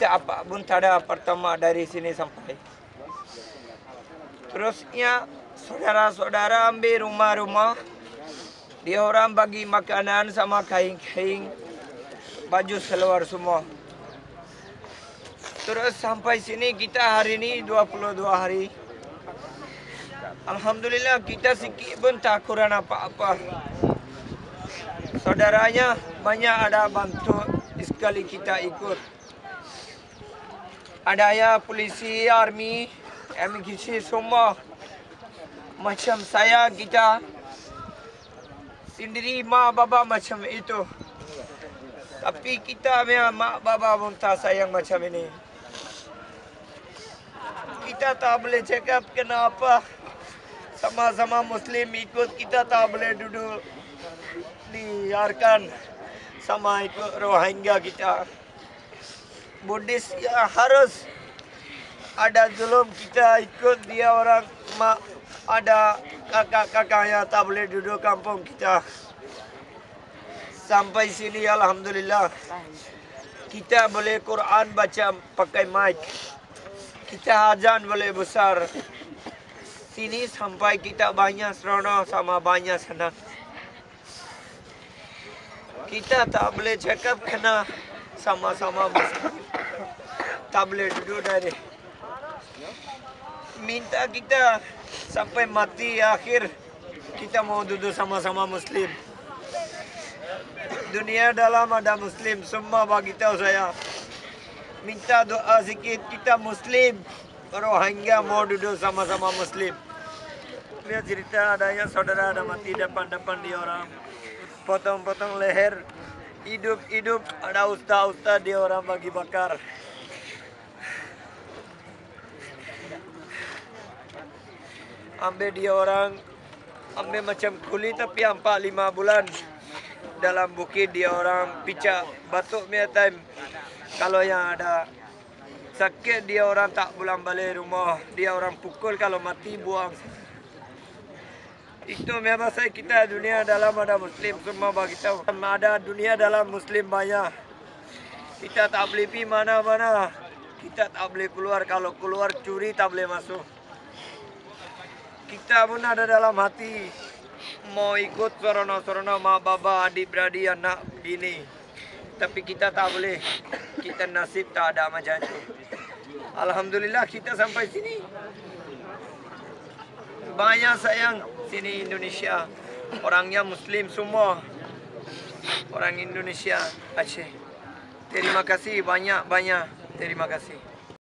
apa pun tak ada pertama dari sini sampai. Terusnya saudara-saudara ambil rumah-rumah, dia orang bagi makanan sama kain-kain, baju seluar semua. Terus sampai sini kita hari ini 22 hari. Alhamdulillah kita sikit pun tak kurang apa-apa. Saudaranya banyak ada bantu sekali kita ikut. Ada ya polisi, army, imigrasi semua. Macam saya kita sendiri mak bapa macam itu. Tapi kita memang mak bapa pun tak sayang macam ini. Kita tak boleh cakap kenapa sama-sama Muslim ikut, kita tak boleh duduk diarkan sama ikut Rohingya kita. Buddhis ya harus ada zulum kita ikut dia orang mak, ada kakak-kakak yang tak boleh duduk kampung kita. Sampai sini alhamdulillah kita boleh Quran baca pakai mic. Kita azan boleh besar. Sini sampai kita banyak seronok sama banyak senang. Kita tak boleh cakap kena sama-sama Muslim. Tak boleh duduk dari. Minta kita sampai mati akhir kita mau duduk sama-sama Muslim. Dunia dalam ada Muslim, semua bagi tahu saya. Minta doa sikit kita Muslim, Rohingya mau duduk sama-sama Muslim. Lihat cerita adanya saudara ada mati depan-depan dia orang. Potong-potong leher, hidup-hidup ada ustaz-ustaz dia orang bagi bakar. Ambil dia orang, ambil macam kulit tapi 4-5 bulan. Dalam bukit dia orang picak batuk punya time. Kalau yang ada sakit dia orang tak pulang balik rumah. Dia orang pukul kalau mati buang. Itu memang saya kita dunia dalam ada Muslim semua bagi tahu. Ada dunia dalam Muslim banyak. Kita tak boleh pergi mana-mana. Kita tak boleh keluar. Kalau keluar curi tak boleh masuk. Kita pun ada dalam hati mau ikut seronok-seronok mak bapa, adik-beradik, anak, bini. Tapi kita tak boleh. Kita nasib tak ada macam itu. Alhamdulillah kita sampai sini. Banyak sayang sini Indonesia. Orangnya Muslim semua. Orang Indonesia Aceh. Terima kasih banyak-banyak. Terima kasih.